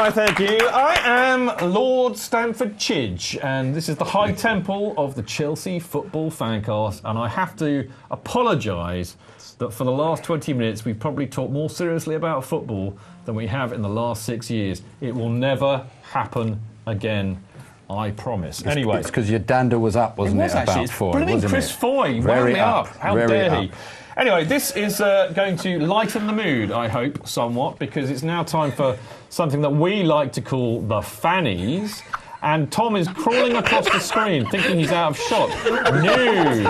Why, thank you. I am Lord Stamford Chidge, and this is the High Temple of the Chelsea Football Fancast, and I have to apologise that for the last 20 minutes we've probably talked more seriously about football than we have in the last 6 years. It will never happen again, I promise. Anyway. It's because your dander was up, wasn't it? Actually, about Foy, brilliant. wasn't Chris it? Foy, wound me up. How dare he? Anyway, this is going to lighten the mood, I hope, somewhat, because it's now time for something that we like to call the Fannies. And Tom is crawling across the screen, thinking he's out of shot. No.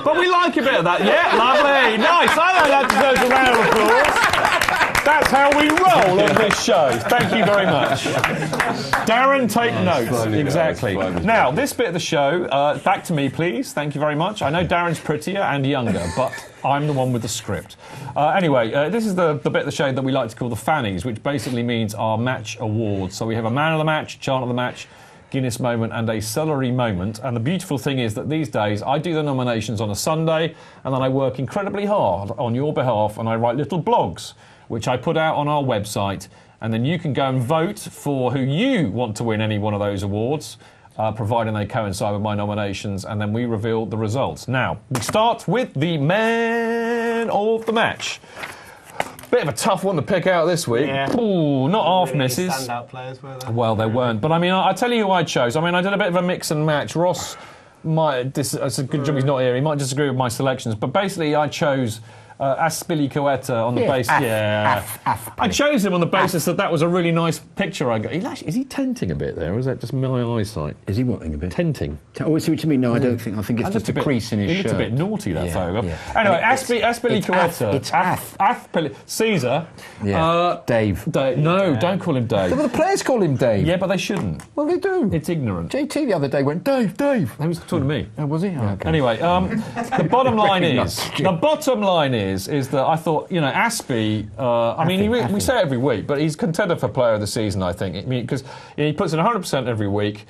But we like a bit of that. Yeah, lovely. Nice. I know that deserves a round of applause. That's how we roll on this show. Thank you very much. Darren, take notes. Exactly. Now, this bit of the show, back to me, please. Thank you very much. I know Darren's prettier and younger, but I'm the one with the script. Anyway, this is the bit of the show that we like to call the Fannies, which basically means our match awards. So we have a man of the match, chant of the match, Guinness moment and a celery moment. And the beautiful thing is that these days I do the nominations on a Sunday and then I work incredibly hard on your behalf and I write little blogs which I put out on our website, and then you can go and vote for who you want to win any one of those awards, providing they coincide with my nominations, and then we reveal the results. Now, we start with the man of the match. Bit of a tough one to pick out this week. Yeah. Ooh, not half misses. Standout players, were there? Well, they weren't. But I mean, I'll tell you who I chose. I mean, I did a bit of a mix and match. Ross might, it's a good job he's not here, he might disagree with my selections, but basically I chose Azpilicueta on the basis. I chose him on the basis that was a really nice picture I got. Is he tenting a bit there, or is that just my eyesight? Is he wanting a bit? Tenting. Oh, I see what you mean. No, I don't think. I think it's just a crease in his shirt. He looked a bit naughty, that photo. Yeah. Anyway, Azpilicueta. It's Caesar. Yeah. Dave. No, don't call him Dave. Well, the players call him Dave. Yeah, but they shouldn't. Well, they do. It's ignorant. JT the other day went, Dave. He was talking to me. Oh, was he? Oh, okay. Anyway, the bottom line is that I thought, you know, Aspie, we say it every week, but he's contender for player of the season, I think. Because he puts in 100% every week.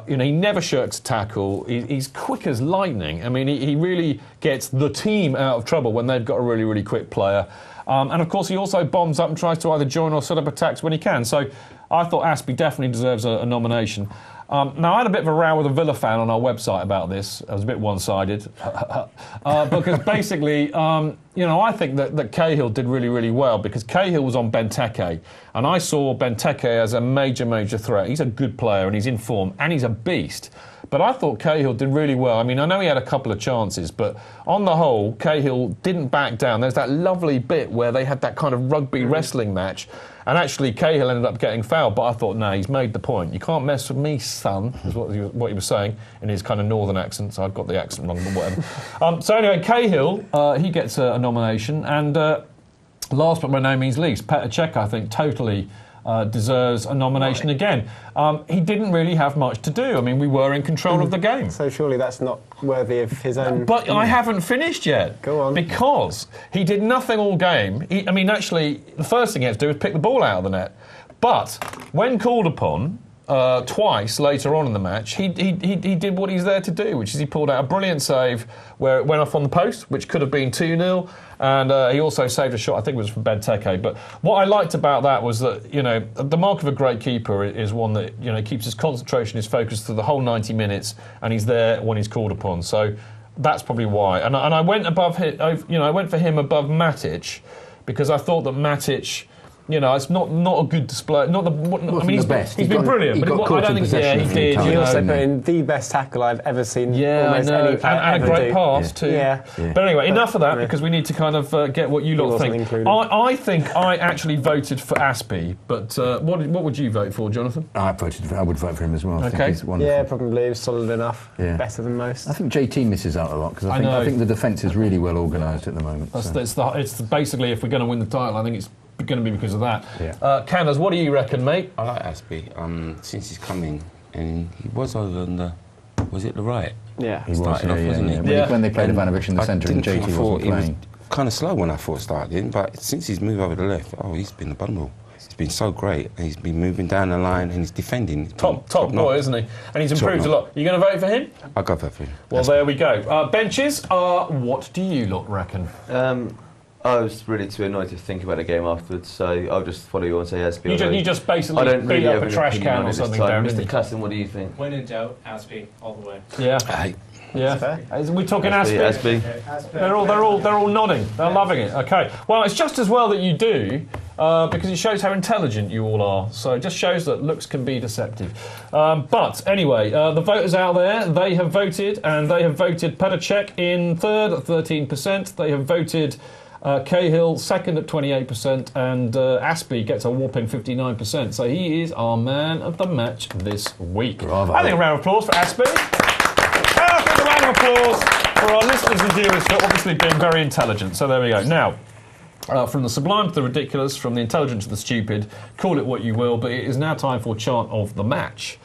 He never shirks a tackle. He's quick as lightning. I mean, he really gets the team out of trouble when they've got a really, really quick player. And, of course, he also bombs up and tries to either join or set up attacks when he can. So I thought Aspie definitely deserves a nomination. Now, I had a bit of a row with a Villa fan on our website about this. I was a bit one-sided. Because basically, I think that Cahill did really, really well because Cahill was on Benteke. And I saw Benteke as a major, major threat. He's a good player and he's in form and he's a beast. But I thought Cahill did really well. I mean, I know he had a couple of chances, but on the whole, Cahill didn't back down. There's that lovely bit where they had that kind of rugby wrestling match. And actually, Cahill ended up getting fouled, but I thought, no, he's made the point. You can't mess with me, son, is what he was saying in his kind of northern accent. So I've got the accent wrong, but whatever. So anyway, Cahill, he gets a nomination. And last but by no means least, Cech, I think, totally deserves a nomination again. He didn't really have much to do. I mean, we were in control of the game. So surely that's not worthy of his own... But I haven't finished yet. Go on. Because he did nothing all game. Actually, the first thing he had to do was pick the ball out of the net. But when called upon... twice later on in the match, he did what he's there to do, which is he pulled out a brilliant save where it went off on the post, which could have been 2-0, and he also saved a shot, I think it was from Benteke. But what I liked about that was that, the mark of a great keeper is one that, keeps his concentration, his focus through the whole 90 minutes, and he's there when he's called upon. So that's probably why. And I went above him, I went for him above Matic, because I thought that Matic... it's not a good display. He's best. He's been brilliant, but I don't think. Yeah, he did. He also put in the best tackle I've ever seen. Yeah, almost I know. Any player and a great pass too. Yeah. But anyway, enough of that because we need to kind of get what you lot think. I think I actually voted for Aspie, but what would you vote for, Jonathan? I would vote for him as well. I Okay. think he's wonderful. Yeah, probably. He was solid enough. Yeah. Better than most. I think JT misses out a lot because I think the defence is really well organised at the moment. It's basically if we're going to win the title, I think it's going to be because of that. Yeah. Canners, what do you reckon, mate? I like Aspie since he's coming, and he was over on the right? Yeah. He started off, wasn't he? When they played Ivanovic in the centre and JT wasn't playing. He was kind of slow when I thought started, but since he's moved over the left, he's been a bundle. He's been so great. He's been moving down the line and he's defending. Top boy, isn't he? And he's improved a lot. You going to vote for him? I'll go vote for him. Well, there we go. Benches, what do you lot reckon? I was really too annoyed to think about the game afterwards, so I'll just follow you and say Azpilicueta. You just basically beat up a trash can or something, Darren. Mr. Custom, what do you think? When in doubt, Azpi all the way. Yeah. Yeah. We're talking Azpi. They're all nodding. They're loving it. Okay. Well, it's just as well that you do, because it shows how intelligent you all are. So it just shows that looks can be deceptive. But anyway, the voters out there, they have voted, and they have voted Petr Cech in third at 13%. They have voted Cahill second at 28%, and Aspi gets a whopping 59%. So he is our man of the match this week. Bravo. I think a round of applause for Aspi. I think a round of applause for our listeners and viewers for obviously being very intelligent. So there we go. Now, from the sublime to the ridiculous, from the intelligent to the stupid, call it what you will, but it is now time for Chant of the Match.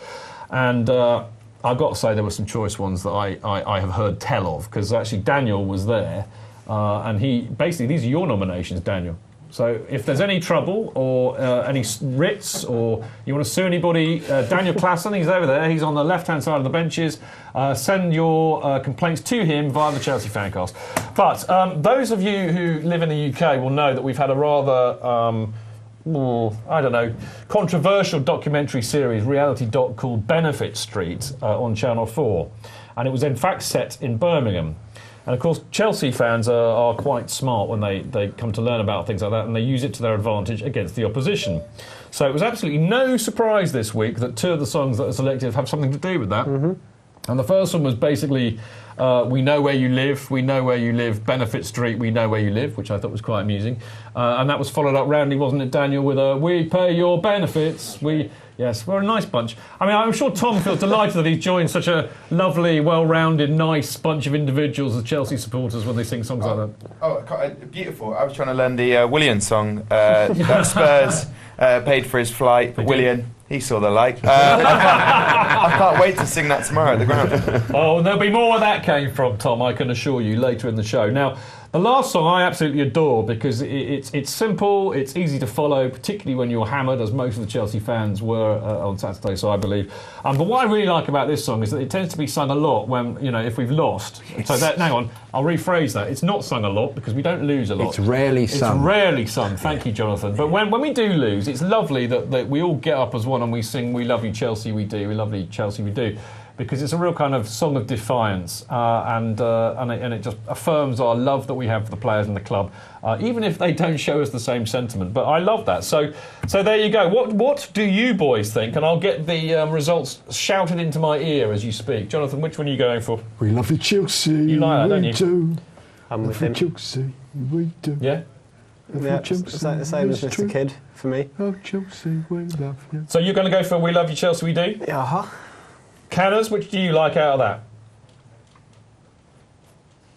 And I've got to say there were some choice ones that I have heard tell of, because actually Daniel was there. And he basically, these are your nominations, Daniel. So if there's any trouble or any writs or you want to sue anybody, Daniel Klassen, he's over there. He's on the left-hand side of the benches. Send your complaints to him via the Chelsea FanCast. But those of you who live in the UK will know that we've had a rather, controversial documentary series, reality doc called Benefit Street on Channel 4. And it was in fact set in Birmingham. And of course, Chelsea fans are quite smart when they come to learn about things like that, and they use it to their advantage against the opposition. So it was absolutely no surprise this week that two of the songs that are selected have something to do with that. Mm-hmm. And the first one was basically We Know Where You Live, We Know Where You Live, Benefit Street, We Know Where You Live, which I thought was quite amusing. And that was followed up roundly, wasn't it, Daniel, with We Pay Your Benefits, Yes, we're a nice bunch. I mean, I'm sure Tom feels delighted that he's joined such a lovely, well-rounded, nice bunch of individuals as Chelsea supporters when they sing songs like that. Oh, beautiful. I was trying to learn the Willian song that Spurs paid for his flight. Willian, he saw the light. I can't wait to sing that tomorrow at the ground. Oh, there'll be more where that came from, Tom, I can assure you, later in the show. Now, the last song I absolutely adore because it's simple, it's easy to follow, particularly when you're hammered, as most of the Chelsea fans were on Saturday, so I believe. But what I really like about this song is that it tends to be sung a lot when, if we've lost. Hang on, I'll rephrase that. It's not sung a lot because we don't lose a lot. It's rarely sung. It's rarely sung, thank you, Jonathan. But when we do lose, it's lovely that we all get up as one and we sing, We Love You, Chelsea, We Do, We Love You, Chelsea, We Do. Because it's a real kind of song of defiance, and it just affirms our love that we have for the players in the club, even if they don't show us the same sentiment. But I love that. So there you go. What do you boys think? And I'll get the results shouted into my ear as you speak. Jonathan, which one are you going for? We love you, Chelsea. You like that, don't you? Do. I'm with him. Chelsea, we do. Yeah. Yeah, it's the same as Mr. Kidd for me. Oh, Chelsea, we love you. So you're going to go for We Love You, Chelsea, We Do? Yeah. Uh-huh. Canners, which do you like out of that?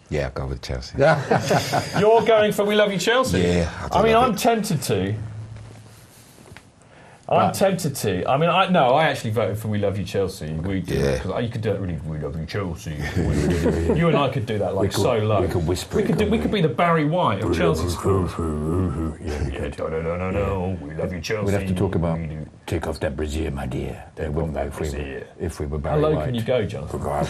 Yeah, I'll go with Chelsea. You're going for We Love You, Chelsea? Yeah. I'm tempted to. I'm tempted to. I mean, I actually voted for We Love You, Chelsea. We do. Yeah. You could do it really, We Love You, Chelsea. You and I could do that so low. We could whisper. We could be the Barry White of Chelsea supporters. No, We Love You, Chelsea. We'd have to talk about take off that brassiere, my dear. They wouldn't know if we were Barry How low White. can you go, Jonathan? How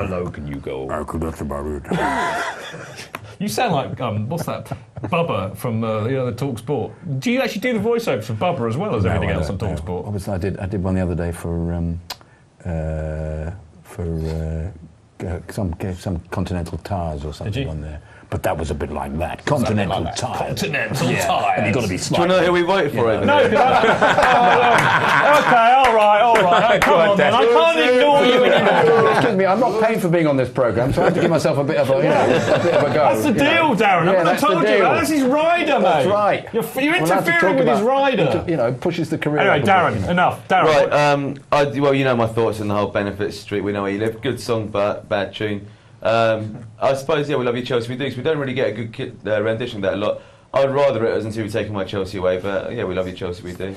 low can you go? That's about it. You sound like what's that? Bubba from the Talk Sport. Do you actually do the voiceovers for Bubba as well as everything else on Talk Sport? Obviously, I did one the other day for some Continental Tires or something on there. But that was a bit like that. Continental Tires. Continental Tires. And you've got to be Do you smart. know who we voted for over No, there? okay, all right. Come on, then. I can't ignore you. Excuse me, I'm not paying for being on this programme, so I have to give myself a bit of a go. That's the deal, Darren. Yeah, I told you. That's his rider, mate. That's right. You're interfering with his rider. Pushes the career. Anyway, Darren, enough. Darren. Right, well, you know my thoughts on the whole Benefit Street, We Know Where You Live. Good song, but bad tune. I suppose, We Love You, Chelsea, We Do, because we don't really get a good rendition of that a lot. I'd rather it as until we've taken my Chelsea away, but We Love You, Chelsea, We Do.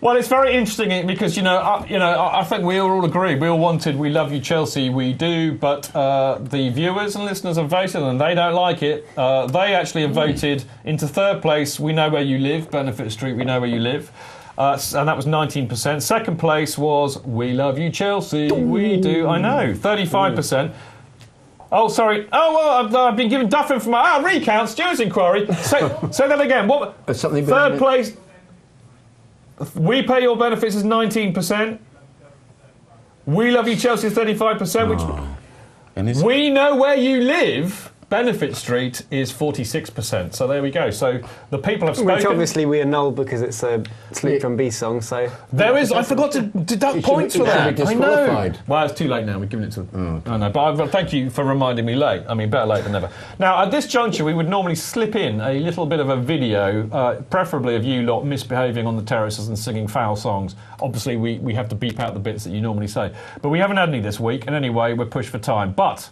Well, it's very interesting because I think we all agree. We all wanted We Love You, Chelsea, We Do, but the viewers and listeners have voted and they don't like it. They actually have voted into third place We Know Where You Live, Benefit Street, We Know Where You Live. And that was 19%. Second place was We Love You, Chelsea, We Do. I know, 35%. Oh, sorry. Oh, well, I've been given duff information. Recount, Stuart's inquiry. Say that again. What? Third place. We pay your benefits is 19%. We love you, Chelsea, is 35%. Which we know where you live. Benefit Street is 46%. So there we go. So the people have spoken. Which obviously we annul because it's a Sleep Drum B song. So there is. I forgot to deduct points for that. I know. Well, it's too late now. We've given it to. I know. But thank you for reminding me late. I mean, better late than never. Now, at this juncture, we would normally slip in a little bit of a video, preferably of you lot misbehaving on the terraces and singing foul songs. Obviously, we have to beep out the bits that you normally say. But we haven't had any this week, and anyway, we're pushed for time. But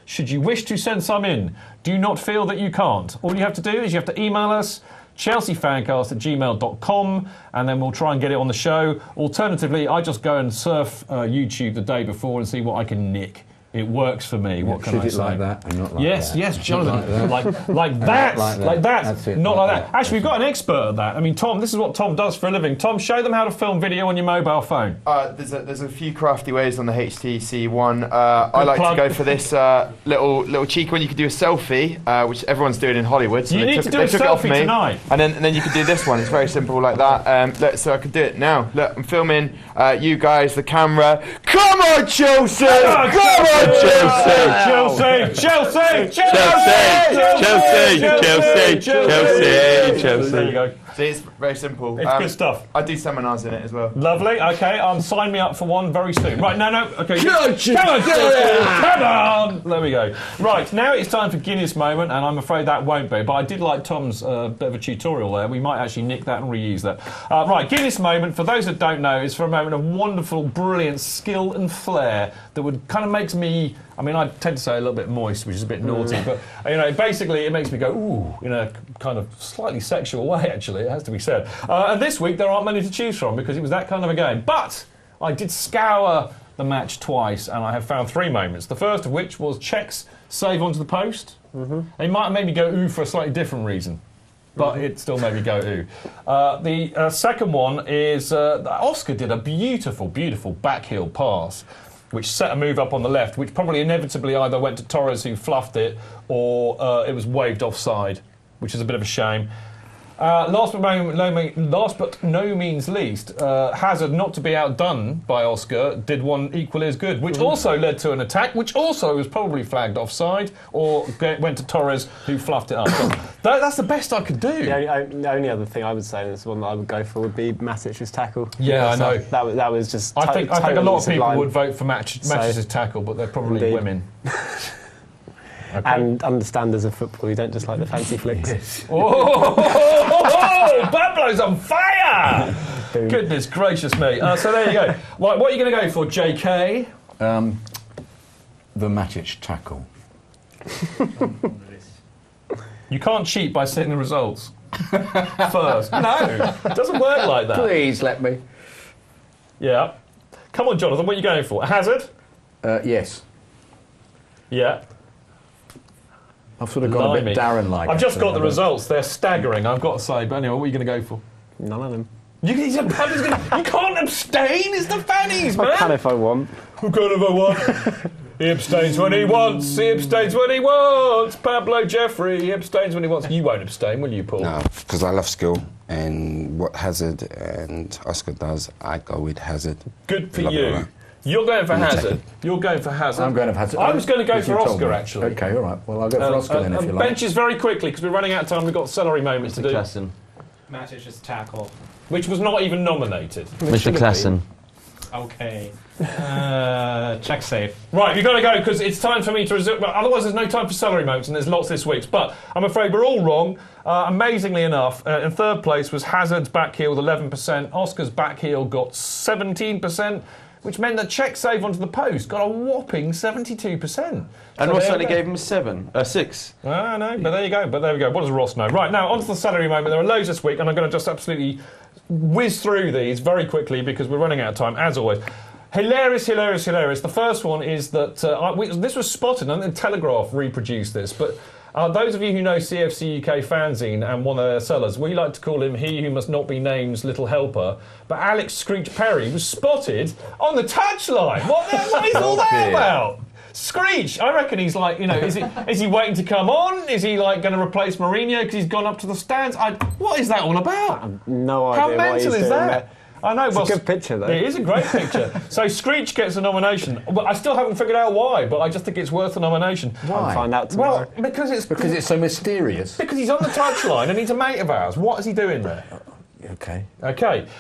should you wish to send some in, do not feel that you can't. All you have to do is you have to email us, chelseafancast@gmail.com, and then we'll try and get it on the show. Alternatively, I just go and surf YouTube the day before and see what I can nick. It works for me. What can I say? Like that and not like yes, that. Yes, Jonathan. Like that. That's it. Not like that. Actually, we've got an expert at that. I mean, Tom, this is what Tom does for a living. Tom, show them how to film video on your mobile phone. There's a few crafty ways on the HTC One. I like to go for this little cheeky one. You could do a selfie, which everyone's doing in Hollywood. So you need to do a selfie tonight. And then you could do this one. It's very simple like that. So I can do it now. Look, I'm filming you guys, the camera. Come on, Chelsea! Come on, Chelsea! There you go. See, it's very simple. It's good stuff. I do seminars in it as well. Lovely. Okay, sign me up for one very soon. Right, no. Okay. Come on! There we go. Right, now it's time for Guinness moment, and I'm afraid that won't be. But I did like Tom's bit of a tutorial there. We might actually nick that and reuse that. Right, Guinness moment, for those that don't know, is for a moment of wonderful, brilliant skill and flair that would kind of makes me... I mean, I tend to say a little bit moist, which is a bit naughty, but, basically it makes me go, ooh, in a kind of slightly sexual way, actually, it has to be said. And this week there aren't many to choose from because it was that kind of a game. But I did scour the match twice and I have found 3 moments. The first of which was Cech's save onto the post. It might have made me go ooh for a slightly different reason. But it still made me go ooh. The second one is Oscar did a beautiful, beautiful backheel pass, which set a move up on the left, which probably inevitably either went to Torres, who fluffed it, or it was waved offside, which is a bit of a shame. Last but no means least, Hazard, not to be outdone by Oscar, did one equally as good, which also led to an attack, which also was probably flagged offside, or went to Torres, who fluffed it up. That's the best I could do. The only other thing I would say, and this one that I would go for, would be Matic's tackle. Yeah, I know. That was just. I think a lot of people sublime. would vote for Matic's tackle, but they're probably women. Okay. And understanders of football, you don't just like the fancy flicks. Yes. Oh, Pablo's on fire! Goodness gracious me. So there you go. Right, what are you going to go for, JK? The Matic tackle. You can't cheat by setting the results first. No, it doesn't work like that. Please let me. Yeah. Come on, Jonathan, what are you going for? Hazard? Yes. Yeah. I've sort of got a bit Darren-like. I've just got the results. They're staggering, I've got to say. But anyway, what are you going to go for? None of them. You can't abstain. It's the Fannies, man. I can if I want. Who can if I want? He abstains when he wants. He abstains when he wants. Pablo Jeffrey, he abstains when he wants. You won't abstain, will you, Paul? No, because I love skill. And what Hazard and Oscar does, I go with Hazard. Good for you. You're going for Hazard. You're going for Hazard. I'm going for Hazard. I was going to go for Oscar, actually. OK, all right. Well, I'll go for Oscar then, if you like. Benches very quickly, because we're running out of time. We've got celery moments to do. Klassen. Matic's tackle. Which was not even nominated. Mr. Klassen. Okay. Check save. Right, you've got to go, because it's time for me to resume. Otherwise, there's no time for celery moments, and there's lots this week. But I'm afraid we're all wrong. Amazingly enough, in third place was Hazard's back heel with 11%. Oscar's back heel got 17%. Which meant that Cech save onto the post got a whopping 72%. And Ross only gave him 6. I know, but there you go. But there we go. What does Ross know? Right, now, on to the celery moment. There are loads this week, and I'm going to just absolutely whiz through these very quickly because we're running out of time, as always. Hilarious. The first one is that this was spotted, and the Telegraph reproduced this, but those of you who know CFC UK fanzine and one of their sellers, we like to call him he who must not be named's little helper. But Alex Screech Perry was spotted on the touchline. What is all that about? Screech, I reckon he's like, is he waiting to come on? Is he like going to replace Mourinho because he's gone up to the stands? What is that all about? No idea. How mental is that? There. I know. It's a good picture, though. It is a great picture. So Screech gets a nomination. But I still haven't figured out why, but I just think it's worth a nomination. Why? I'll find out tomorrow. Well, because it's so mysterious. Because he's on the touchline and he's a mate of ours. What is he doing there? Okay.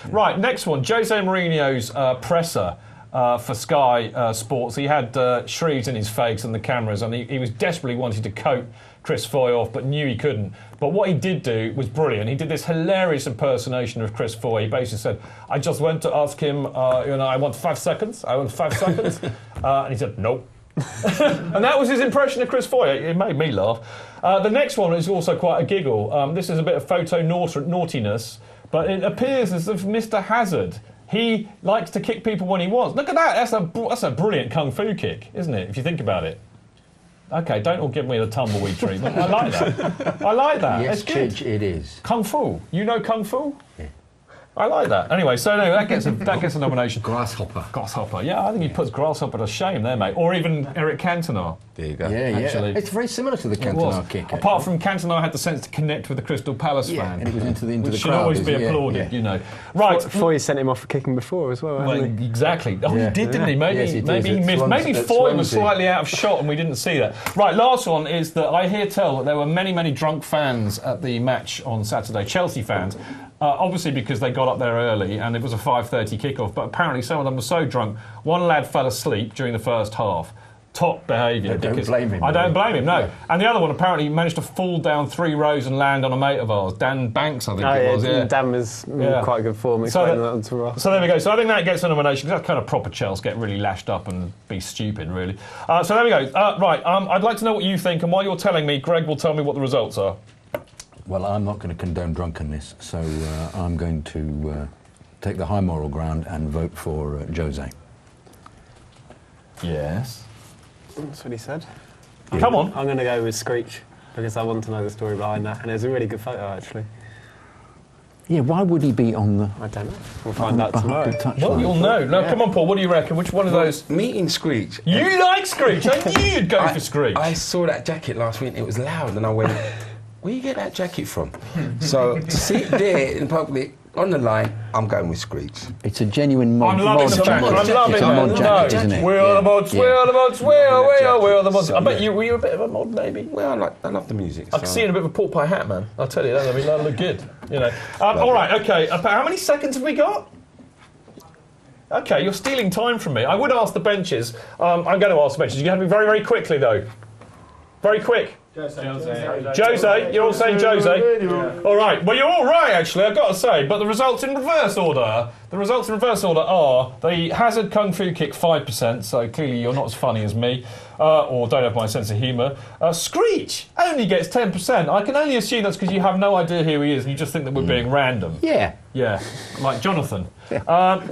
Right, next one. Jose Mourinho's presser for Sky Sports. He had Shreves in his face and the cameras, and he was desperately wanting to coat Chris Foy off, but knew he couldn't. But what he did do was brilliant. He did this hilarious impersonation of Chris Foy. He basically said, I just went to ask him, I want 5 seconds. And he said, nope. And that was his impression of Chris Foy. It made me laugh. The next one is also quite a giggle. This is a bit of photo naughtiness, but it appears as if Mr. Hazard, he likes to kick people when he wants. Look at that. That's a brilliant kung fu kick, isn't it, if you think about it? Okay, don't all give me the tumbleweed treatment. I like that. I like that. Yes, it's good. Chich, it is. Kung fu. You know kung fu? Yeah. I like that. Anyway, so that gets a nomination. Grasshopper. Yeah, I think he puts Grasshopper to shame there, mate. Or even Eric Cantona. There you go. Yeah, actually. It's very similar to the Cantona kick. Apart from Cantona had the sense to connect with the Crystal Palace fan. And it was into the which crowd. should always be applauded, Right. Foy sent him off for kicking before as well, hasn't he? Exactly. Oh, he did, didn't he? Maybe he missed. Maybe Foy was slightly out of shot and we didn't see that. Right, last one is that I hear tell that there were many, many drunk fans at the match on Saturday, Chelsea fans. Obviously because they got up there early and it was a 5:30 kickoff, but apparently some of them were so drunk, one lad fell asleep during the first half. Top behaviour. I don't blame him. I don't blame him, no. And the other one apparently managed to fall down 3 rows and land on a mate of ours, Dan Banks, I think it was. Yeah. Dan was quite good form. So there we go. So I think that gets a nomination, because that's kind of proper Chelsea, get really lashed up and be stupid, really. So there we go. Right, I'd like to know what you think, and while you're telling me, Greg will tell me what the results are. Well, I'm not going to condone drunkenness, so I'm going to take the high moral ground and vote for Jose. Yes. That's what he said. Come on. I'm going to go with Screech, because I want to know the story behind that, and it's a really good photo, actually. Yeah, why would he be on the... I don't know. We'll find out tomorrow. Well, you'll know. No, come on, Paul, what do you reckon? Which one of those... Meeting Screech. You like Screech? I knew you'd go for Screech. I saw that jacket last week, it was loud, and I went... Where you get that jacket from? So to see it there in public, on the line, I'm going with Screech. It's a genuine mod. I'm loving the jacket. I'm loving it's a mod jacket, isn't it? We're the mods, we're the mods, we're the mods. I bet you were a bit of a mod, maybe. Well, I love the music. I can see you in a bit of a pork pie hat, man. I'll tell you that. I mean, that'll look good. All right, okay. How many seconds have we got? Okay, you're stealing time from me. I would ask the benches. I'm going to ask the benches. You have to be very, very quickly, though. Very quick. Jose, you're all saying Jose? Yeah. All right. Well, you're all right, actually, I've got to say. But the results in reverse order are the Hazard Kung Fu kick 5%, so clearly you're not as funny as me, or don't have my sense of humour. Screech only gets 10%. I can only assume that's because you have no idea who he is and you just think that we're being random. Yeah. Yeah, like Jonathan. Yeah.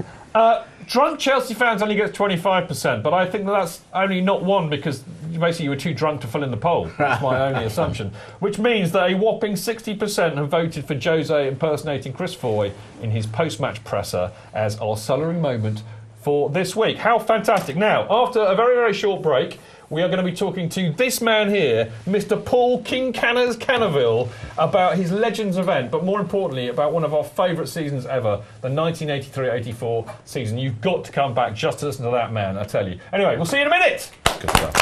Drunk Chelsea fans only gets 25%, but I think that's only not one because basically you were too drunk to fill in the poll. That's my only assumption. Which means that a whopping 60% have voted for Jose impersonating Chris Foy in his post-match presser as our celery moment for this week. How fantastic. Now, after a very, very short break, we are going to be talking to this man here, Mr. Paul King Canners Canaville, about his Legends event, but more importantly, about one of our favourite seasons ever, the 1983-84 season. You've got to come back just to listen to that man, I tell you. Anyway, we'll see you in a minute. Good stuff.